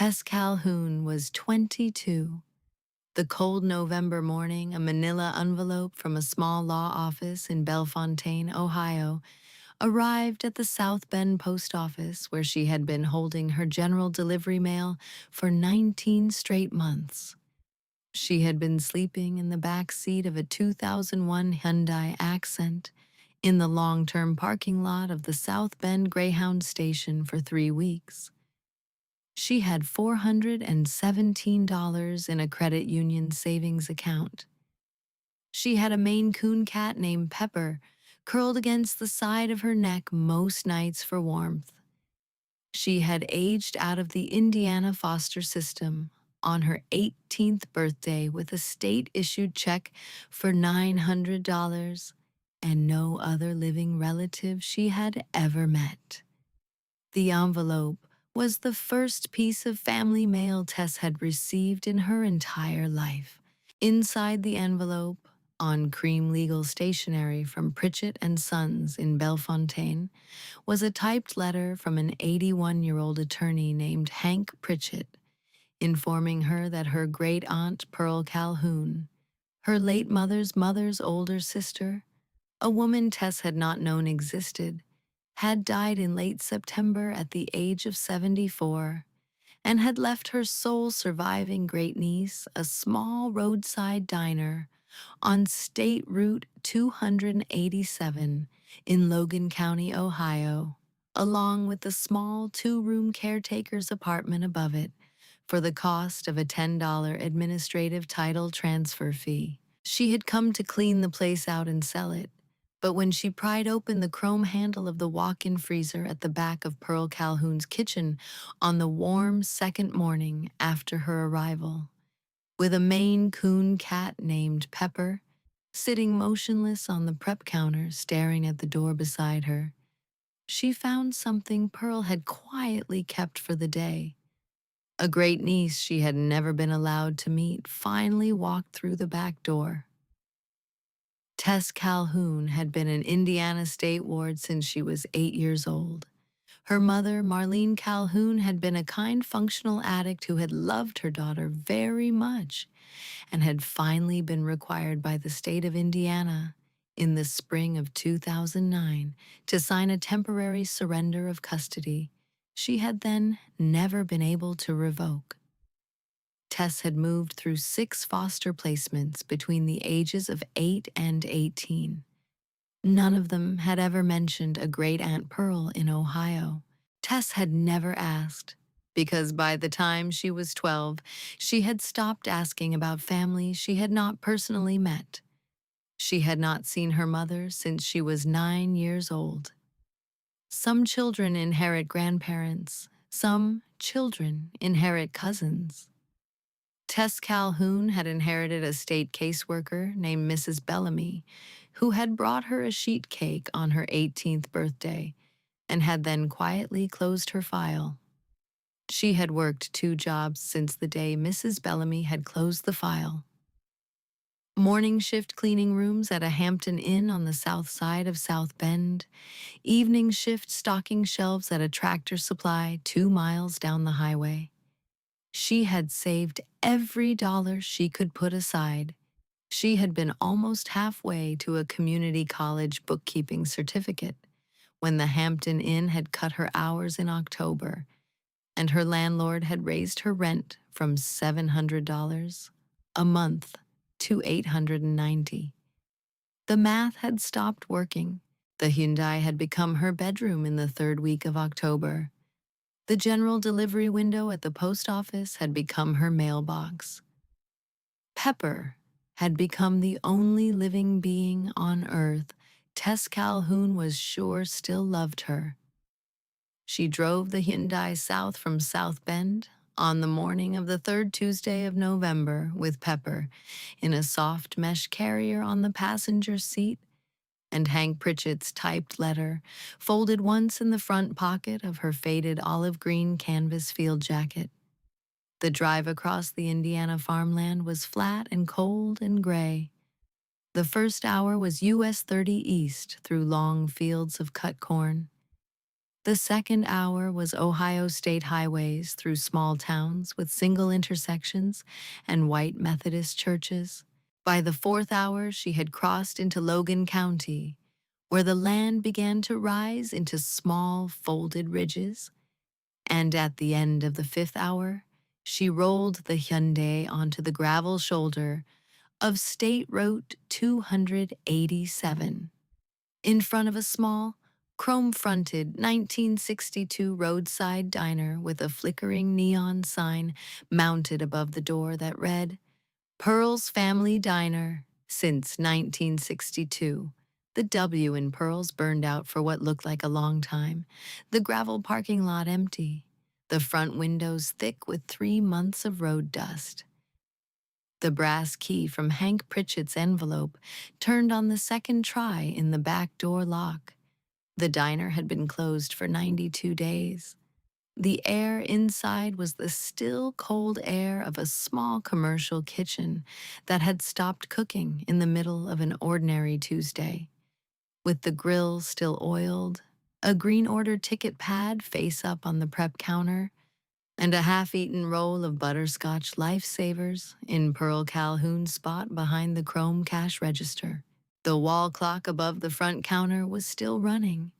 Tess Calhoun was 22. The cold November morning, a manila envelope from a small law office in Bellefontaine, Ohio, arrived at the South Bend post office where she had been holding her general delivery mail for 19 straight months. She had been sleeping in the back seat of a 2001 Hyundai Accent in the long-term parking lot of the South Bend Greyhound station for 3 weeks. She had $417 in a credit union savings account. She had a Maine Coon cat named Pepper curled against the side of her neck most nights for warmth. She had aged out of the Indiana foster system on her 18th birthday with a state-issued check for $900 and no other living relative she had ever met. The envelope was the first piece of family mail Tess had received in her entire life. Inside the envelope, on cream legal stationery from Pritchett and Sons in Bellefontaine, was a typed letter from an 81-year-old attorney named Hank Pritchett, informing her that her great-aunt Pearl Calhoun, her late mother's older sister, a woman Tess had not known existed, had died in late September at the age of 74 and had left her sole surviving great-niece a small roadside diner on State Route 287 in Logan County, Ohio, along with the small two-room caretaker's apartment above it for the cost of a $10 administrative title transfer fee. She had come to clean the place out and sell it, but when she pried open the chrome handle of the walk-in freezer at the back of Pearl Calhoun's kitchen on the warm second morning after her arrival, with a Maine Coon cat named Pepper sitting motionless on the prep counter staring at the door beside her, she found something Pearl had quietly kept for the day. A great niece she had never been allowed to meet finally walked through the back door. Tess Calhoun had been an Indiana State Ward since she was 8 years old. Her mother, Marlene Calhoun, had been a kind, functional addict who had loved her daughter very much and had finally been required by the state of Indiana in the spring of 2009 to sign a temporary surrender of custody she had then never been able to revoke. Tess had moved through 6 foster placements between the ages of 8 and 18. None of them had ever mentioned a great Aunt Pearl in Ohio. Tess had never asked, because by the time she was 12, she had stopped asking about families she had not personally met. She had not seen her mother since she was 9 years old. Some children inherit grandparents. Some children inherit cousins. Tess Calhoun had inherited a state caseworker named Mrs. Bellamy, who had brought her a sheet cake on her 18th birthday and had then quietly closed her file. She had worked 2 jobs since the day Mrs. Bellamy had closed the file. Morning shift cleaning rooms at a Hampton Inn on the south side of South Bend, evening shift stocking shelves at a Tractor Supply 2 miles down the highway. She had saved every dollar she could put aside. She had been almost halfway to a community college bookkeeping certificate when the Hampton Inn had cut her hours in October, and her landlord had raised her rent from $700 a month to $890. The math had stopped working. The Hyundai had become her bedroom in the 3rd week of October. The general delivery window at the post office had become her mailbox. Pepper had become the only living being on Earth Tess Calhoun was sure still loved her. She drove the Hyundai south from South Bend on the morning of the 3rd Tuesday of November with Pepper in a soft mesh carrier on the passenger seat and Hank Pritchett's typed letter folded once in the front pocket of her faded olive green canvas field jacket. The drive across the Indiana farmland was flat and cold and gray. The first hour was US 30 east through long fields of cut corn. The second hour was Ohio state highways through small towns with single intersections and white Methodist churches. By the fourth hour, she had crossed into Logan County, where the land began to rise into small, folded ridges. And at the end of the fifth hour, she rolled the Hyundai onto the gravel shoulder of State Route 287 in front of a small, chrome-fronted 1962 roadside diner with a flickering neon sign mounted above the door that read, Pearl's Family Diner, since 1962. The W in Pearl's burned out for what looked like a long time, the gravel parking lot empty, the front windows thick with 3 months of road dust. The brass key from Hank Pritchett's envelope turned on the second try in the back door lock. The diner had been closed for 92 days. The air inside was the still cold air of a small commercial kitchen that had stopped cooking in the middle of an ordinary Tuesday. With the grill still oiled, a green order ticket pad face up on the prep counter, and a half-eaten roll of butterscotch lifesavers in Pearl Calhoun's spot behind the chrome cash register. The wall clock above the front counter was still running.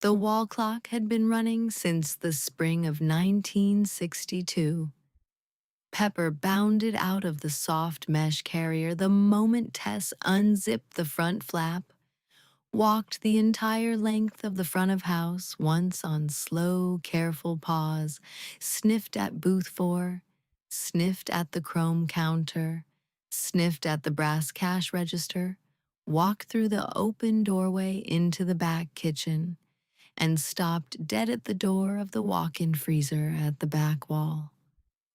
The wall clock had been running since the spring of 1962. Pepper bounded out of the soft mesh carrier the moment Tess unzipped the front flap, walked the entire length of the front of house once on slow, careful paws, sniffed at booth 4, sniffed at the chrome counter, sniffed at the brass cash register, walked through the open doorway into the back kitchen, and stopped dead at the door of the walk-in freezer at the back wall.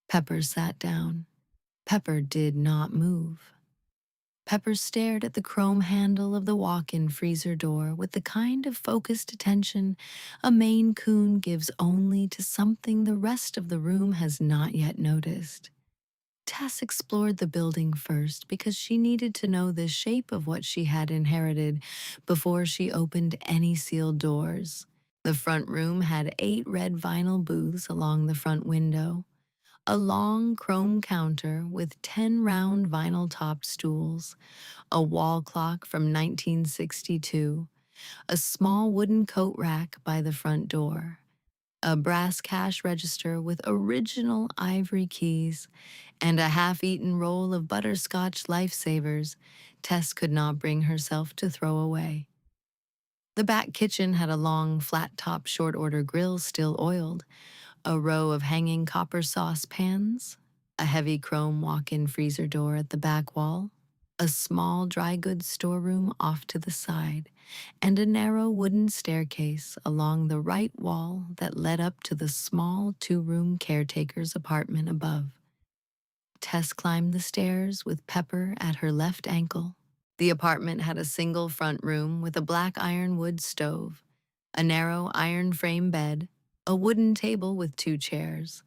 Pepper sat down. Pepper did not move. Pepper stared at the chrome handle of the walk-in freezer door with the kind of focused attention a Maine Coon gives only to something the rest of the room has not yet noticed. Tess explored the building first because she needed to know the shape of what she had inherited before she opened any sealed doors. The front room had 8 red vinyl booths along the front window, a long chrome counter with 10 round vinyl-topped stools, a wall clock from 1962, a small wooden coat rack by the front door, a brass cash register with original ivory keys, and a half-eaten roll of butterscotch lifesavers Tess could not bring herself to throw away. The back kitchen had a long, flat-top short-order grill still oiled, a row of hanging copper saucepans, a heavy chrome walk-in freezer door at the back wall, a small dry goods storeroom off to the side, and a narrow wooden staircase along the right wall that led up to the small 2-room caretaker's apartment above. Tess climbed the stairs with Pepper at her left ankle. The apartment had a single front room with a black ironwood stove, a narrow iron frame bed, a wooden table with 2 chairs,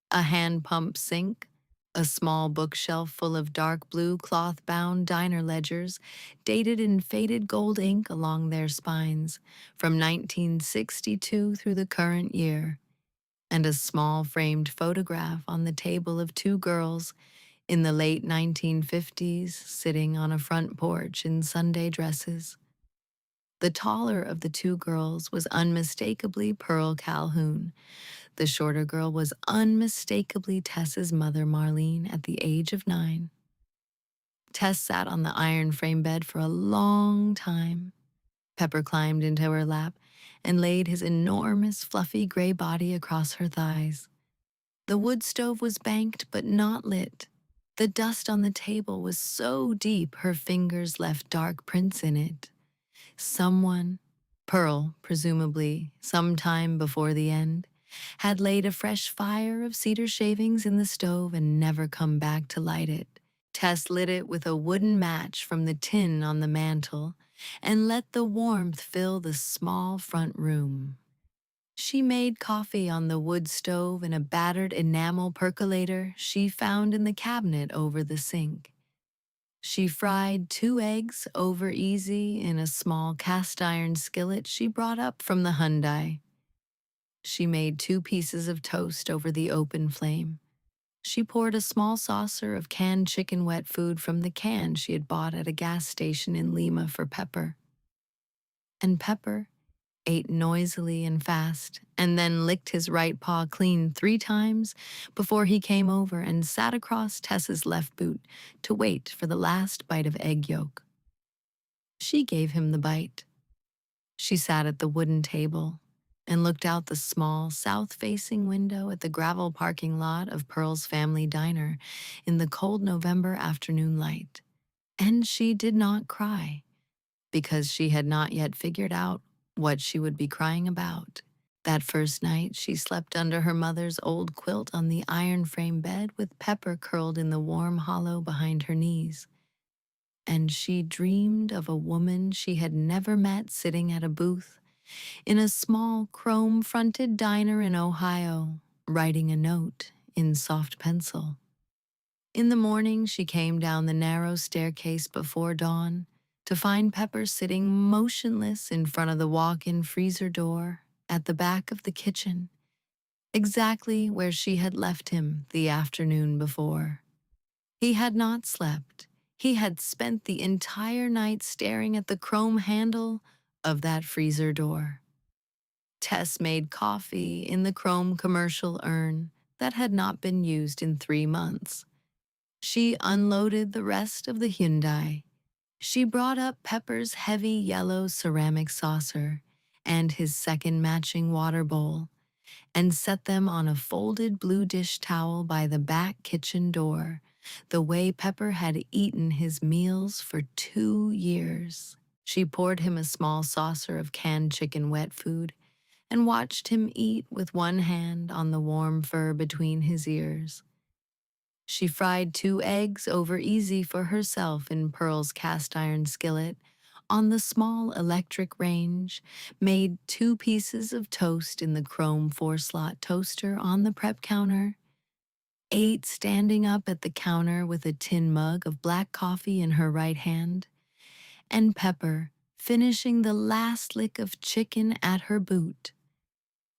a hand pump sink, a small bookshelf full of dark blue cloth-bound diner ledgers dated in faded gold ink along their spines from 1962 through the current year, and a small framed photograph on the table of 2 girls in the late 1950s sitting on a front porch in Sunday dresses. The taller of the 2 girls was unmistakably Pearl Calhoun. The shorter girl was unmistakably Tess's mother, Marlene, at the age of 9. Tess sat on the iron frame bed for a long time. Pepper climbed into her lap and laid his enormous, fluffy gray body across her thighs. The wood stove was banked but not lit. The dust on the table was so deep her fingers left dark prints in it. Someone, Pearl, presumably, sometime before the end, had laid a fresh fire of cedar shavings in the stove and never come back to light it. Tess lit it with a wooden match from the tin on the mantel and let the warmth fill the small front room. She made coffee on the wood stove in a battered enamel percolator she found in the cabinet over the sink. She fried 2 eggs over easy in a small cast iron skillet she brought up from the Hyundai. She made 2 pieces of toast over the open flame. She poured a small saucer of canned chicken wet food from the can she had bought at a gas station in Lima for Pepper. And Pepper ate noisily and fast, and then licked his right paw clean 3 times before he came over and sat across Tess's left boot to wait for the last bite of egg yolk. She gave him the bite. She sat at the wooden table and looked out the small, south-facing window at the gravel parking lot of Pearl's family diner in the cold November afternoon light. And she did not cry, because she had not yet figured out what she would be crying about. That first night, she slept under her mother's old quilt on the iron frame bed with Pepper curled in the warm hollow behind her knees. And she dreamed of a woman she had never met sitting at a booth in a small chrome-fronted diner in Ohio, writing a note in soft pencil. In the morning, she came down the narrow staircase before dawn to find Pepper sitting motionless in front of the walk-in freezer door at the back of the kitchen, exactly where she had left him the afternoon before. He had not slept. He had spent the entire night staring at the chrome handle of that freezer door. Tess made coffee in the chrome commercial urn that had not been used in 3 months. She unloaded the rest of the Hyundai. She brought up Pepper's heavy yellow ceramic saucer and his second matching water bowl and set them on a folded blue dish towel by the back kitchen door, the way Pepper had eaten his meals for 2 years. She poured him a small saucer of canned chicken wet food and watched him eat with one hand on the warm fur between his ears. She fried 2 eggs over easy for herself in Pearl's cast iron skillet on the small electric range, made 2 pieces of toast in the chrome 4-slot toaster on the prep counter, ate standing up at the counter with a tin mug of black coffee in her right hand, and Pepper finishing the last lick of chicken at her boot.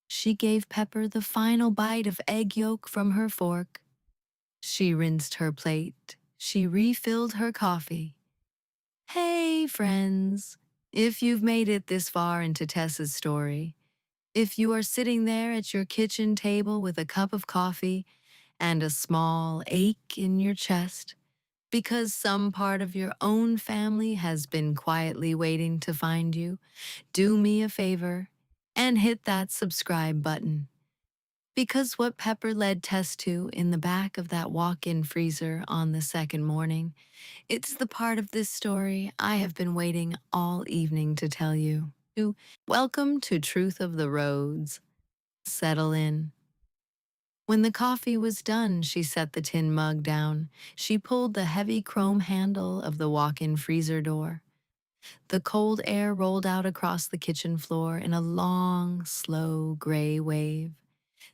She gave Pepper the final bite of egg yolk from her fork. She rinsed her plate. She refilled her coffee. Hey, friends! If you've made it this far into Tessa's story, if you are sitting there at your kitchen table with a cup of coffee and a small ache in your chest because some part of your own family has been quietly waiting to find you, do me a favor and hit that subscribe button. Because what Pepper led Tess to in the back of that walk-in freezer on the second morning, it's the part of this story I have been waiting all evening to tell you. Welcome to Truth of the Roads. Settle in. When the coffee was done, she set the tin mug down. She pulled the heavy chrome handle of the walk-in freezer door. The cold air rolled out across the kitchen floor in a long, slow gray wave.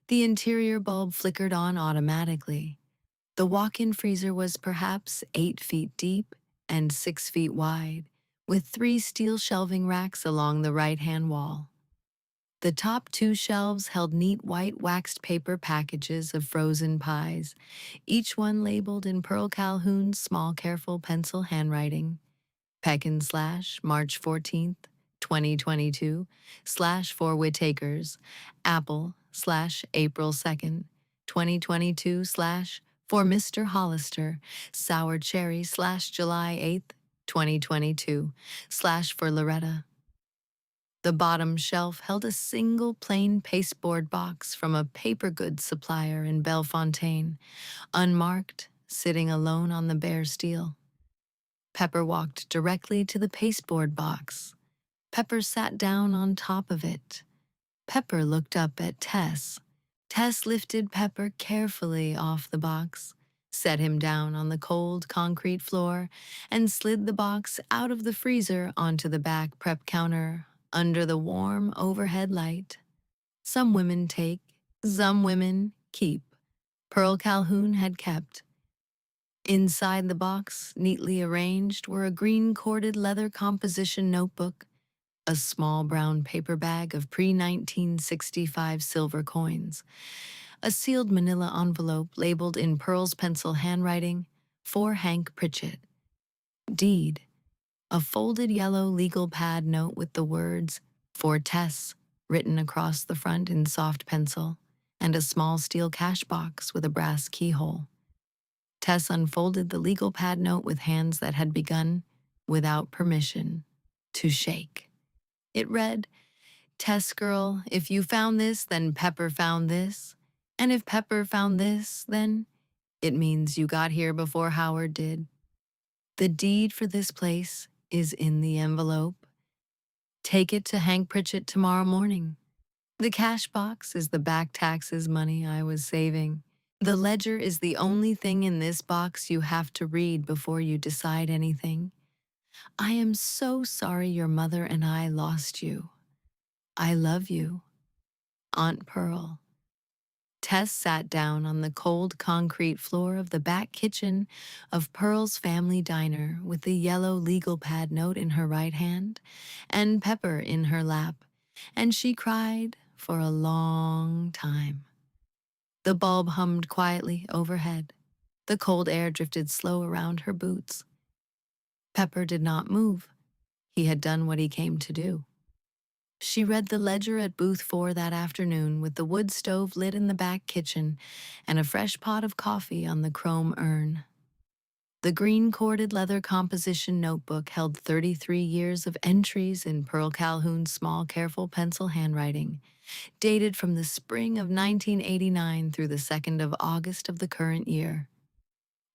The interior bulb flickered on automatically. The walk-in freezer was perhaps 8 feet deep and 6 feet wide, with 3 steel shelving racks along the right-hand wall. The top 2 shelves held neat white waxed paper packages of frozen pies, each one labeled in Pearl Calhoun's small, careful pencil handwriting. Peckin / March 14th, 2022 / for Whittakers, Apple / April 2nd, 2022 / for Mr. Hollister, Sour Cherry / July 8th, 2022 / for Loretta. The bottom shelf held a single plain pasteboard box from a paper goods supplier in Bellefontaine, unmarked, sitting alone on the bare steel. Pepper walked directly to the pasteboard box. Pepper sat down on top of it. Pepper looked up at Tess. Tess lifted Pepper carefully off the box, set him down on the cold concrete floor, and slid the box out of the freezer onto the back prep counter under the warm overhead light. Some women take, some women keep. Pearl Calhoun had kept. Inside the box, neatly arranged, were a green corded leather composition notebook, a small brown paper bag of pre-1965 silver coins, a sealed manila envelope labeled in Pearl's pencil handwriting, for Hank Pritchett. Deed, a folded yellow legal pad note with the words, for Tess, written across the front in soft pencil, and a small steel cash box with a brass keyhole. Tess unfolded the legal pad note with hands that had begun, without permission, to shake. It read, Tess girl, if you found this, then Pepper found this. And if Pepper found this, then it means you got here before Howard did. The deed for this place is in the envelope. Take it to Hank Pritchett tomorrow morning. The cash box is the back taxes money I was saving. The ledger is the only thing in this box you have to read before you decide anything. I am so sorry your mother and I lost you. I love you. Aunt Pearl. Tess sat down on the cold concrete floor of the back kitchen of Pearl's family diner with the yellow legal pad note in her right hand and Pepper in her lap, and she cried for a long time. The bulb hummed quietly overhead. The cold air drifted slow around her boots. Pepper did not move. He had done what he came to do. She read the ledger at booth 4 that afternoon with the wood stove lit in the back kitchen and a fresh pot of coffee on the chrome urn. The green corded leather composition notebook held 33 years of entries in Pearl Calhoun's small, careful pencil handwriting, dated from the spring of 1989 through the 2nd of August of the current year.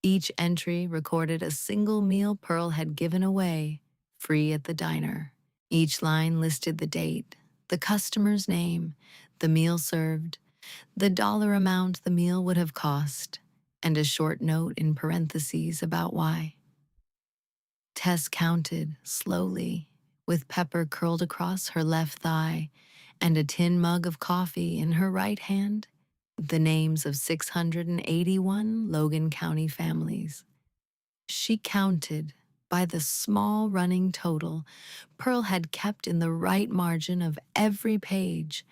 Each entry recorded a single meal Pearl had given away, free at the diner. Each line listed the date, the customer's name, the meal served, the dollar amount the meal would have cost, and a short note in parentheses about why. Tess counted slowly, with Pepper curled across her left thigh and a tin mug of coffee in her right hand, the names of 681 Logan County families. She counted by the small running total Pearl had kept in the right margin of every page,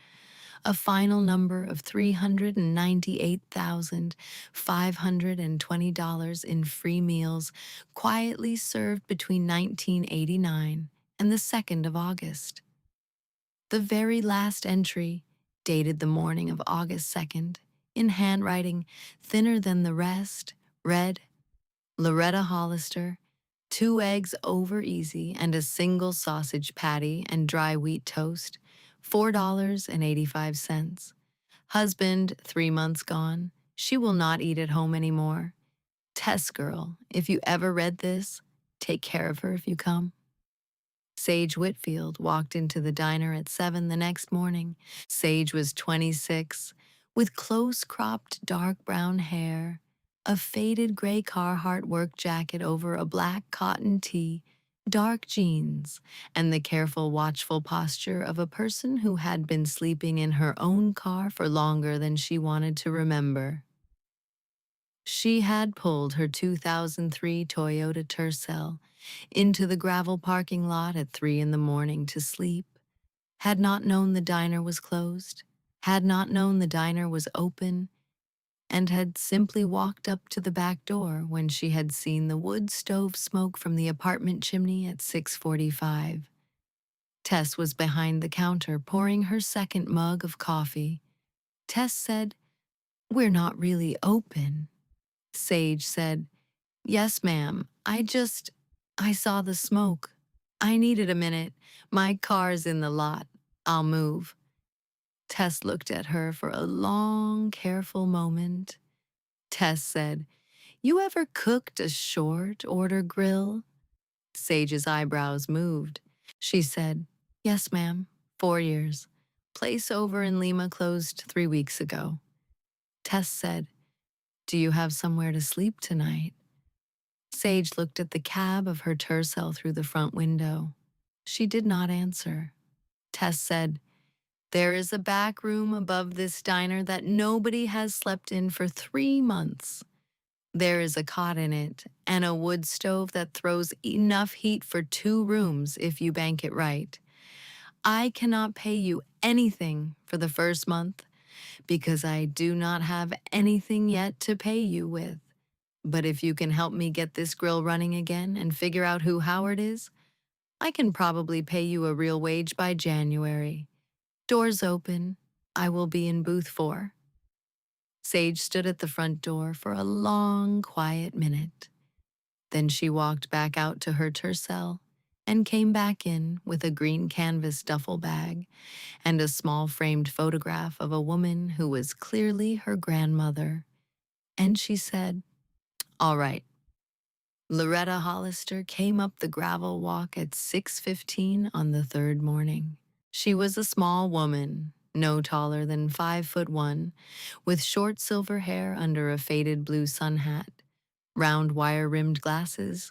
a final number of $398,520 in free meals quietly served between 1989 and the 2nd of August. The very last entry, dated the morning of August 2nd, in handwriting thinner than the rest, read, Loretta Hollister, 2 eggs over easy and a single sausage patty and dry wheat toast, $4.85. Husband, 3 months gone. She will not eat at home anymore. Tess girl, if you ever read this, take care of her if you come. Sage Whitfield walked into the diner at 7 the next morning. Sage was 26, with close-cropped dark brown hair, a faded gray Carhartt work jacket over a black cotton tee, dark jeans, and the careful, watchful posture of a person who had been sleeping in her own car for longer than she wanted to remember. She had pulled her 2003 Toyota Tercel into the gravel parking lot at 3 in the morning to sleep, had not known the diner was closed, had not known the diner was open, and had simply walked up to the back door when she had seen the wood stove smoke from the apartment chimney at 6:45. Tess was behind the counter pouring her second mug of coffee. Tess said, "We're not really open." Sage said, "Yes, ma'am. I saw the smoke. I needed a minute. My car's in the lot. I'll move." Tess looked at her for a long, careful moment. Tess said, "You ever cooked a short-order grill?" Sage's eyebrows moved. She said, "Yes, ma'am. 4 years. Place over in Lima closed 3 weeks ago." Tess said, "Do you have somewhere to sleep tonight?" Sage looked at the cab of her Tercel through the front window. She did not answer. Tess said, "There is a back room above this diner that nobody has slept in for 3 months. There is a cot in it and a wood stove that throws enough heat for 2 rooms if you bank it right. I cannot pay you anything for the first month because I do not have anything yet to pay you with. But if you can help me get this grill running again and figure out who Howard is, I can probably pay you a real wage by January. Doors open. I will be in booth 4. Sage stood at the front door for a long, quiet minute. Then she walked back out to her tercel and came back in with a green canvas duffel bag and a small framed photograph of a woman who was clearly her grandmother. And she said, "All right." Loretta Hollister came up the gravel walk at 6:15 on the third morning. She was a small woman, no taller than 5'1", with short silver hair under a faded blue sun hat, round wire-rimmed glasses,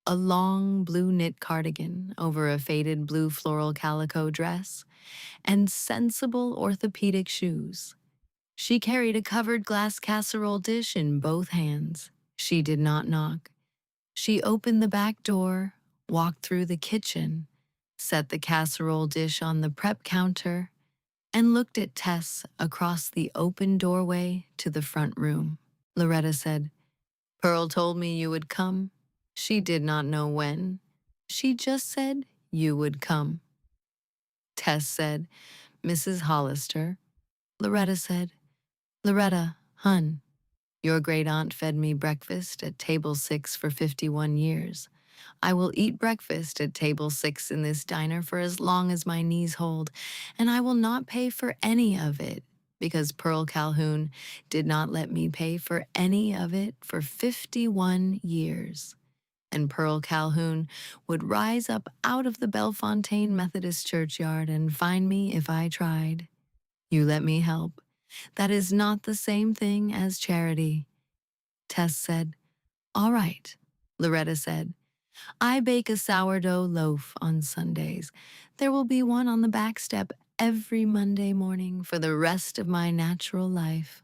a long blue knit cardigan over a faded blue floral calico dress, and sensible orthopedic shoes. She carried a covered glass casserole dish in both hands. She did not knock. She opened the back door, walked through the kitchen, set the casserole dish on the prep counter, and looked at Tess across the open doorway to the front room. Loretta said, "Pearl told me you would come." She did not know when. She just said you would come. Tess said, "Mrs. Hollister." Loretta said, "Loretta, hun, your great aunt fed me breakfast at table 6 for 51 years. I will eat breakfast at table 6 in this diner for as long as my knees hold, and I will not pay for any of it because Pearl Calhoun did not let me pay for any of it for 51 years. And Pearl Calhoun would rise up out of the Bellefontaine Methodist churchyard and find me if I tried. You let me help. That is not the same thing as charity." Tess said, "All right." Loretta said, "I bake a sourdough loaf on Sundays. There will be one on the back step every Monday morning for the rest of my natural life."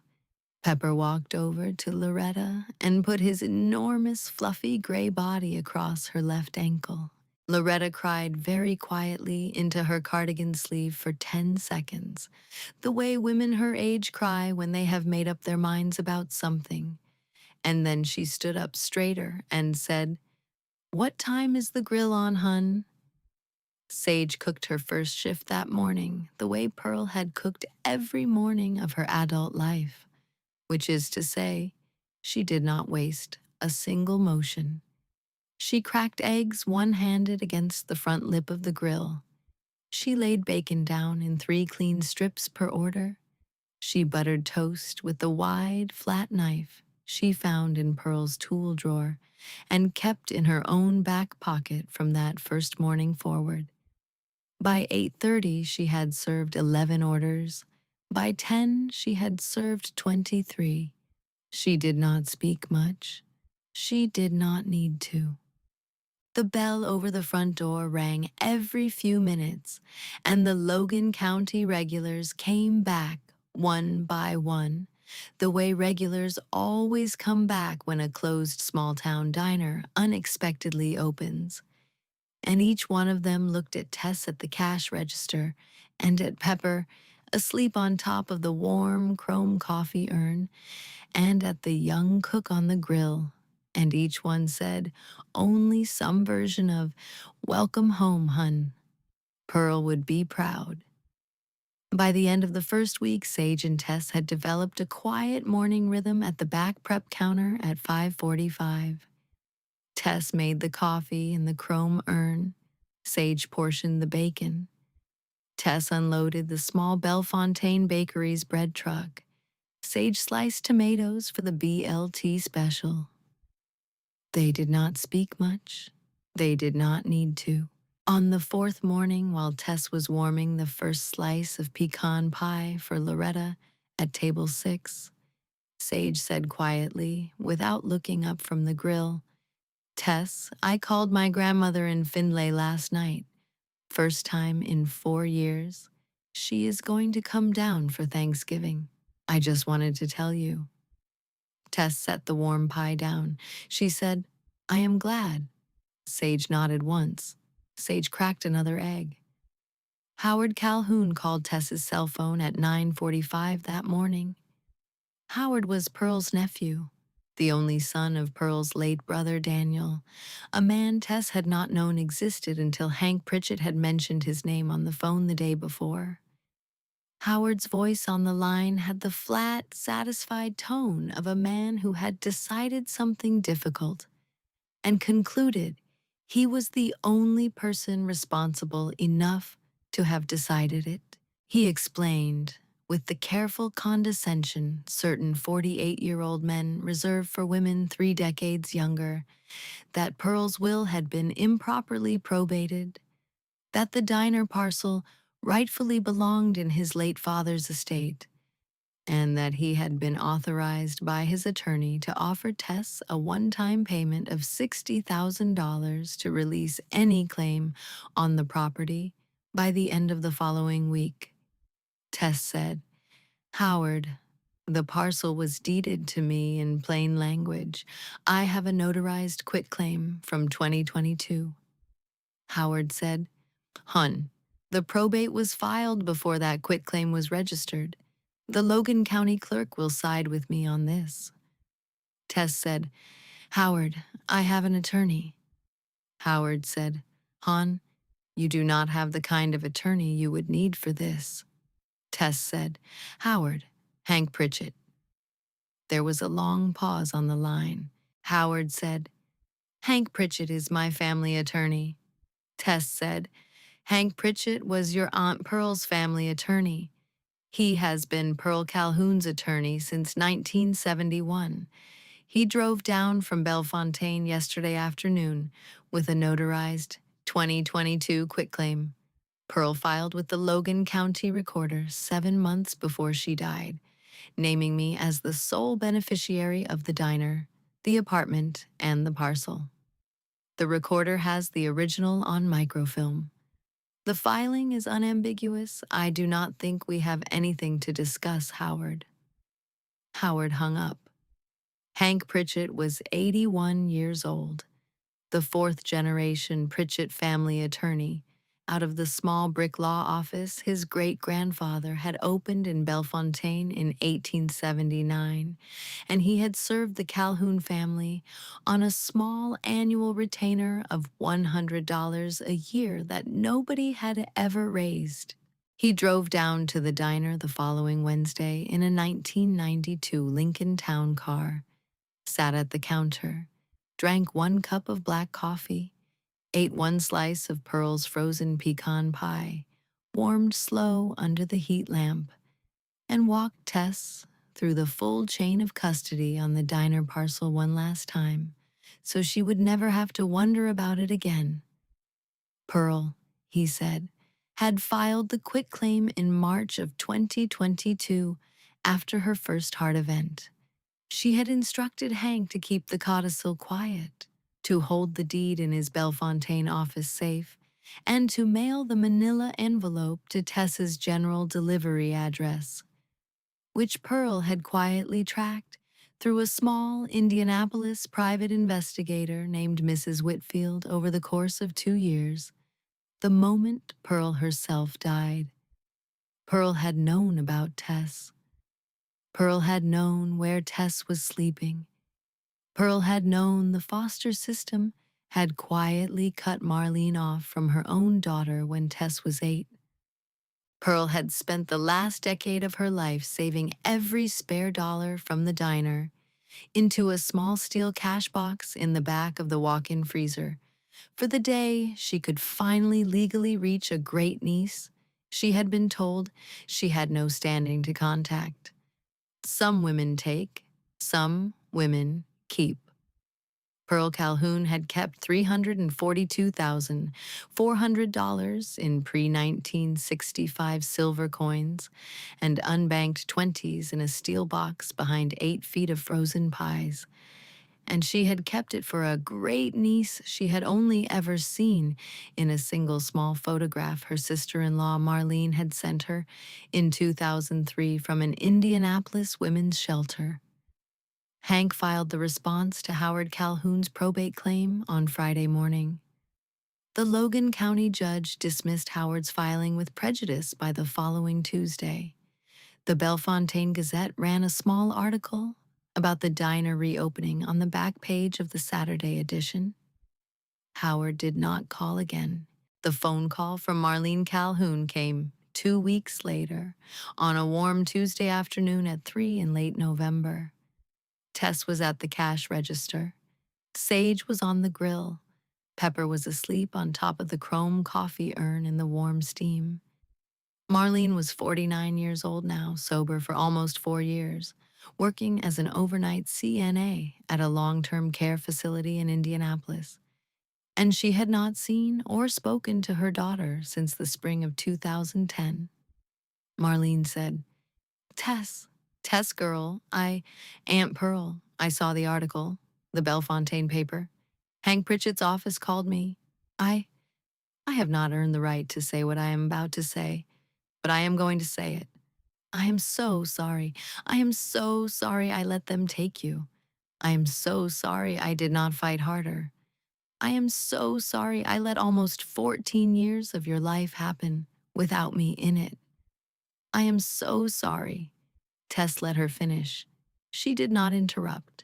Pepper walked over to Loretta and put his enormous fluffy gray body across her left ankle. Loretta cried very quietly into her cardigan sleeve for 10 seconds, the way women her age cry when they have made up their minds about something. And then she stood up straighter and said, "What time is the grill on, hun?" Sage cooked her first shift that morning the way Pearl had cooked every morning of her adult life, which is to say, she did not waste a single motion. She cracked eggs one-handed against the front lip of the grill. She laid bacon down in 3 clean strips per order. She buttered toast with the wide, flat knife she found in Pearl's tool drawer and kept in her own back pocket from that first morning forward. By 8:30, she had served 11 orders. By 10, she had served 23. She did not speak much. She did not need to. The bell over the front door rang every few minutes, and the Logan County regulars came back one by one, the way regulars always come back when a closed small-town diner unexpectedly opens. And each one of them looked at Tess at the cash register and at Pepper, asleep on top of the warm chrome coffee urn, and at the young cook on the grill. And each one said only some version of, "Welcome home, hun." Pearl would be proud. By the end of the first week, Sage and Tess had developed a quiet morning rhythm at the back prep counter at 5:45. Tess made the coffee in the chrome urn. Sage portioned the bacon. Tess unloaded the small Bellefontaine Bakery's bread truck. Sage sliced tomatoes for the BLT special. They did not speak much. They did not need to. On the 4th morning, while Tess was warming the first slice of pecan pie for Loretta at table 6, Sage said quietly, without looking up from the grill, "Tess, I called my grandmother in Findlay last night. First time in 4 years. She is going to come down for Thanksgiving. I just wanted to tell you." Tess set the warm pie down. She said, "I am glad." Sage nodded once. Sage cracked another egg. Howard Calhoun called Tess's cell phone at 9:45 that morning. Howard was Pearl's nephew, the only son of Pearl's late brother Daniel, a man Tess had not known existed until Hank Pritchett had mentioned his name on the phone the day before. Howard's voice on the line had the flat, satisfied tone of a man who had decided something difficult and concluded he was the only person responsible enough to have decided it. He explained, with the careful condescension certain 48-year-old men reserve for women 3 decades younger, that Pearl's will had been improperly probated, that the diner parcel rightfully belonged in his late father's estate, and that he had been authorized by his attorney to offer Tess a one-time payment of $60,000 to release any claim on the property by the end of the following week. Tess said, "Howard, the parcel was deeded to me in plain language. I have a notarized quitclaim from 2022. Howard said, "Hun, the probate was filed before that quitclaim was registered. The Logan County clerk will side with me on this." Tess said, "Howard, I have an attorney." Howard said, "Hon, you do not have the kind of attorney you would need for this." Tess said, "Howard, Hank Pritchett." There was a long pause on the line. Howard said, "Hank Pritchett is my family attorney." Tess said, "Hank Pritchett was your Aunt Pearl's family attorney. He has been Pearl Calhoun's attorney since 1971. He drove down from Bellefontaine yesterday afternoon with a notarized 2022 quitclaim. Pearl filed with the Logan County Recorder 7 months before she died, naming me as the sole beneficiary of the diner, the apartment, and the parcel. The recorder has the original on microfilm. The filing is unambiguous. I do not think we have anything to discuss, Howard." Howard hung up. Hank Pritchett was 81 years old, the fourth-generation Pritchett family attorney. Out of the small brick law office his great-grandfather had opened in Bellefontaine in 1879, and he had served the Calhoun family on a small annual retainer of $100 a year that nobody had ever raised. He drove down to the diner the following Wednesday in a 1992 Lincoln Town Car, sat at the counter, drank 1 cup of black coffee, ate 1 slice of Pearl's frozen pecan pie, warmed slow under the heat lamp, and walked Tess through the full chain of custody on the diner parcel one last time, so she would never have to wonder about it again. Pearl, he said, had filed the quitclaim in March of 2022 after her first heart event. She had instructed Hank to keep the codicil quiet, to hold the deed in his Bellefontaine office safe, and to mail the manila envelope to Tess's general delivery address, which Pearl had quietly tracked through a small Indianapolis private investigator named Mrs. Whitfield over the course of 2 years, the moment Pearl herself died. Pearl had known about Tess. Pearl had known where Tess was sleeping. Pearl had known the foster system had quietly cut Marlene off from her own daughter when Tess was 8. Pearl had spent the last decade of her life saving every spare dollar from the diner into a small steel cash box in the back of the walk-in freezer for the day she could finally legally reach a great niece she had been told she had no standing to contact. Some women take, some women keep. Pearl Calhoun had kept $342,400 in pre-1965 silver coins and unbanked 20s in a steel box behind 8 feet of frozen pies, and she had kept it for a great niece she had only ever seen in a single small photograph her sister-in-law Marlene had sent her in 2003 from an Indianapolis women's shelter. Hank filed the response to Howard Calhoun's probate claim on Friday morning. The Logan County judge dismissed Howard's filing with prejudice by the following Tuesday. The Bellefontaine Gazette ran a small article about the diner reopening on the back page of the Saturday edition. Howard did not call again. The phone call from Marlene Calhoun came 2 weeks later, on a warm Tuesday afternoon at 3 in late November. Tess was at the cash register. Sage was on the grill. Pepper was asleep on top of the chrome coffee urn in the warm steam. Marlene was 49 years old now, sober for almost 4 years, working as an overnight CNA at a long-term care facility in Indianapolis. And she had not seen or spoken to her daughter since the spring of 2010. Marlene said, Tess girl, Aunt Pearl, I saw the article, the Bellefontaine paper. Hank Pritchett's office called me. I have not earned the right to say what I am about to say, but I am going to say it. I am so sorry. I am so sorry I let them take you. I am so sorry I did not fight harder. I am so sorry I let almost 14 years of your life happen without me in it. I am so sorry. Tess let her finish. She did not interrupt.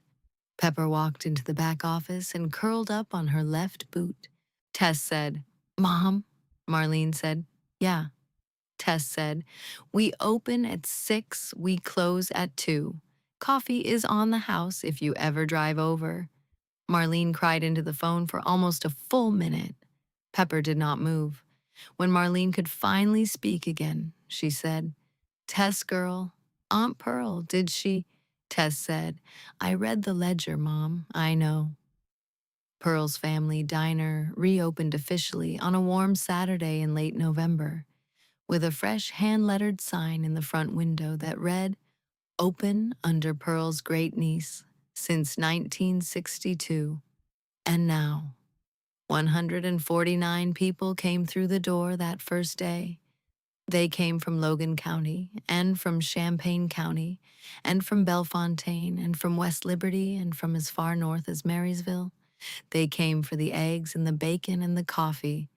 Pepper walked into the back office and curled up on her left boot. Tess said, Mom? Marlene said, Yeah. Tess said, We open at 6, we close at 2. Coffee is on the house if you ever drive over. Marlene cried into the phone for almost a full minute. Pepper did not move. When Marlene could finally speak again, she said, Tess girl, Aunt Pearl, did she? Tess said, I read the ledger, Mom, I know. Pearl's family diner reopened officially on a warm Saturday in late November, with a fresh hand-lettered sign in the front window that read, Open under Pearl's great niece since 1962. And now, 149 people came through the door that first day. They came from Logan County, and from Champaign County, and from Bellefontaine, and from West Liberty, and from as far north as Marysville. They came for the eggs and the bacon and the coffee.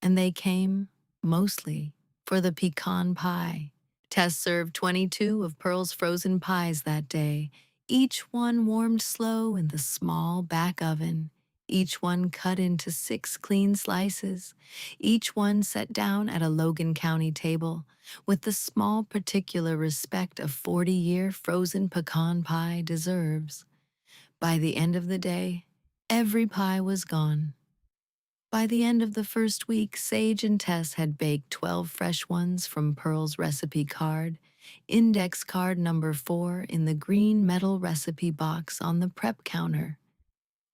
And they came, mostly, for the pecan pie. Tess served 22 of Pearl's frozen pies that day, each one warmed slow in the small back oven, each one cut into 6 clean slices, each one set down at a Logan County table, with the small particular respect a 40-year frozen pecan pie deserves. By the end of the day, every pie was gone. By the end of the first week, Sage and Tess had baked 12 fresh ones from Pearl's recipe card, index card number 4 in the green metal recipe box on the prep counter.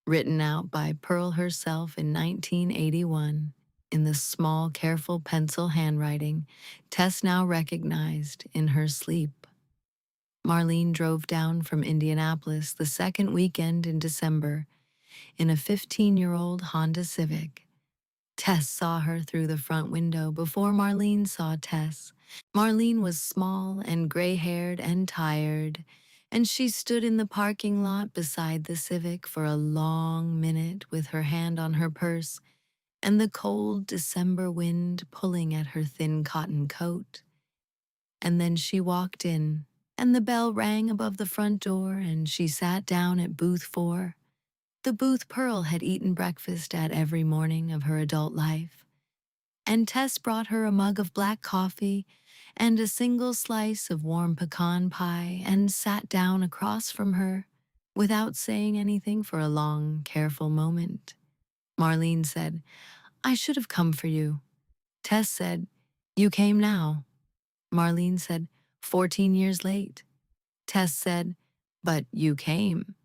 Written out by Pearl herself in 1981, in the small, careful pencil handwriting Tess now recognized in her sleep. Marlene drove down from Indianapolis the second weekend in December in a 15-year-old Honda Civic. Tess saw her through the front window before Marlene saw Tess. Marlene was small and gray-haired and tired, and she stood in the parking lot beside the Civic for a long minute with her hand on her purse and the cold December wind pulling at her thin cotton coat. And then she walked in, and the bell rang above the front door, and she sat down at booth 4. The booth Pearl had eaten breakfast at every morning of her adult life. And Tess brought her a mug of black coffee and a single slice of warm pecan pie and sat down across from her without saying anything for a long, careful moment. Marlene said, I should have come for you. Tess said, You came now. Marlene said, 14 years late. Tess said, But you came.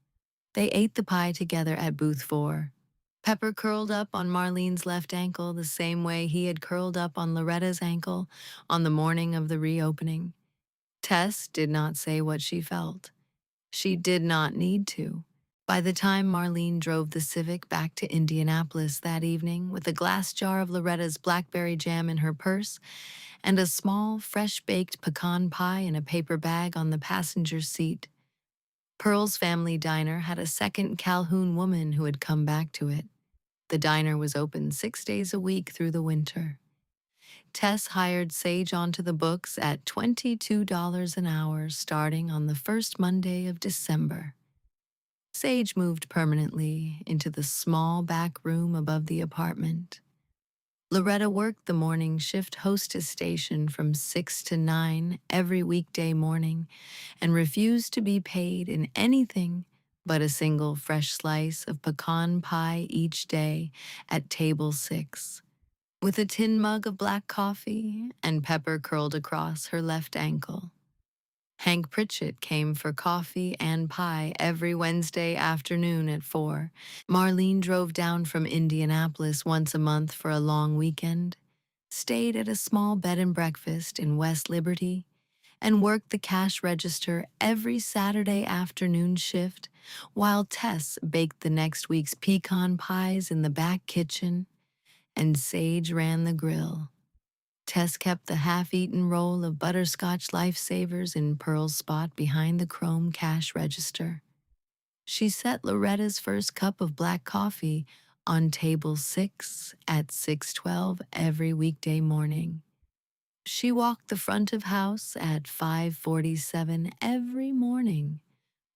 They ate the pie together at booth 4. Pepper curled up on Marlene's left ankle the same way he had curled up on Loretta's ankle on the morning of the reopening. Tess did not say what she felt. She did not need to. By the time Marlene drove the Civic back to Indianapolis that evening with a glass jar of Loretta's blackberry jam in her purse and a small, fresh-baked pecan pie in a paper bag on the passenger seat, Pearl's family diner had a second Calhoun woman who had come back to it. The diner was open 6 days a week through the winter. Tess hired Sage onto the books at $22 an hour starting on the first Monday of December. Sage moved permanently into the small back room above the apartment. Loretta worked the morning shift hostess station from 6 to 9 every weekday morning and refused to be paid in anything but a single fresh slice of pecan pie each day at table 6, with a tin mug of black coffee and Pepper curled across her left ankle. Hank Pritchett came for coffee and pie every Wednesday afternoon at 4. Marlene drove down from Indianapolis once a month for a long weekend, stayed at a small bed and breakfast in West Liberty, and worked the cash register every Saturday afternoon shift while Tess baked the next week's pecan pies in the back kitchen and Sage ran the grill. Tess kept the half-eaten roll of butterscotch lifesavers in Pearl's spot behind the chrome cash register. She set Loretta's first cup of black coffee on table 6 at 6:12 every weekday morning. She walked the front of house at 5:47 every morning,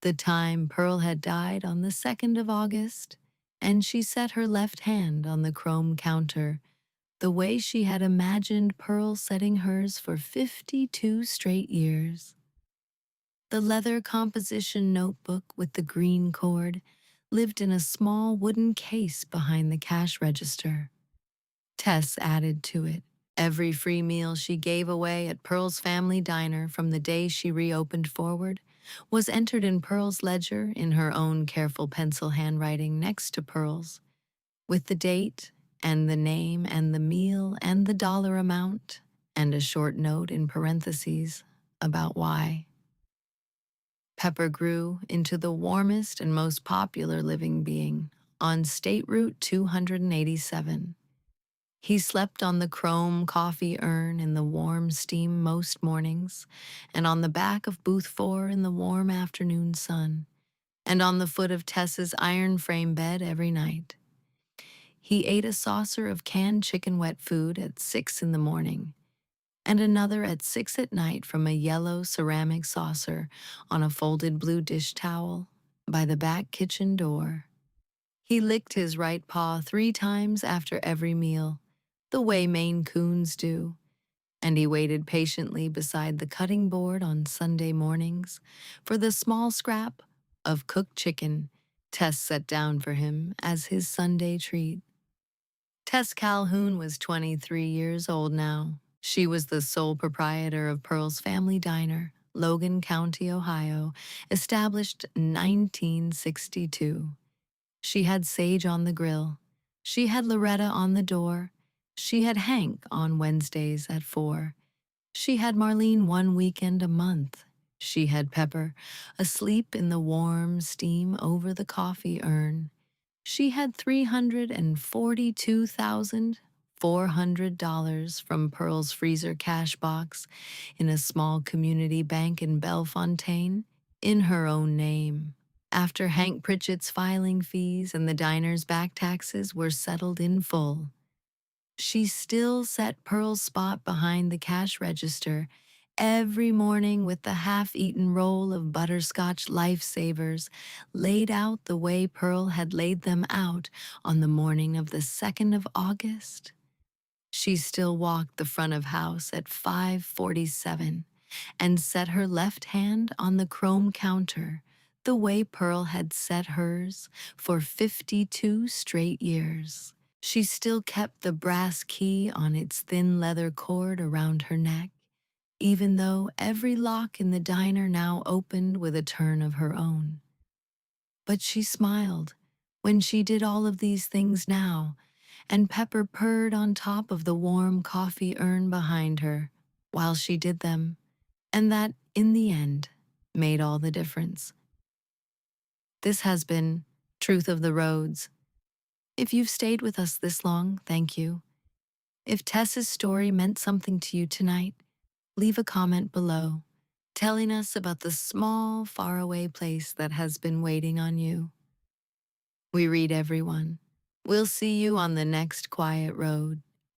the time Pearl had died on the 2nd of August, and she set her left hand on the chrome counter the way she had imagined Pearl setting hers for 52 straight years. The leather composition notebook with the green cord lived in a small wooden case behind the cash register. Tess added to it. Every free meal she gave away at Pearl's family diner from the day she reopened forward was entered in Pearl's ledger in her own careful pencil handwriting next to Pearl's, with the date and the name and the meal and the dollar amount, and a short note in parentheses about why. Pepper grew into the warmest and most popular living being on State Route 287. He slept on the chrome coffee urn in the warm steam most mornings, and on the back of booth 4 in the warm afternoon sun, and on the foot of Tess's iron frame bed every night. He ate a saucer of canned chicken wet food at 6 in the morning, and another at 6 at night from a yellow ceramic saucer on a folded blue dish towel by the back kitchen door. He licked his right paw 3 times after every meal, the way Maine Coons do, and he waited patiently beside the cutting board on Sunday mornings for the small scrap of cooked chicken Tess set down for him as his Sunday treat. Tess Calhoun was 23 years old now. She was the sole proprietor of Pearl's Family Diner, Logan County, Ohio, established 1962. She had Sage on the grill. She had Loretta on the door. She had Hank on Wednesdays at 4. She had Marlene one weekend a month. She had Pepper, asleep in the warm steam over the coffee urn. She had $342,400 from Pearl's freezer cash box in a small community bank in Bellefontaine in her own name. After Hank Pritchett's filing fees and the diner's back taxes were settled in full, she still set Pearl's spot behind the cash register every morning with the half-eaten roll of butterscotch lifesavers laid out the way Pearl had laid them out on the morning of the 2nd of August. She still walked the front of house at 5:47 and set her left hand on the chrome counter the way Pearl had set hers for 52 straight years. She still kept the brass key on its thin leather cord around her neck, even though every lock in the diner now opened with a turn of her own. But she smiled when she did all of these things now, and Pepper purred on top of the warm coffee urn behind her while she did them, and that, in the end, made all the difference. This has been Truth of the Roads. If you've stayed with us this long, thank you. If Tess's story meant something to you tonight, leave a comment below, telling us about the small, faraway place that has been waiting on you. We read everyone, We'll see you on the next quiet road.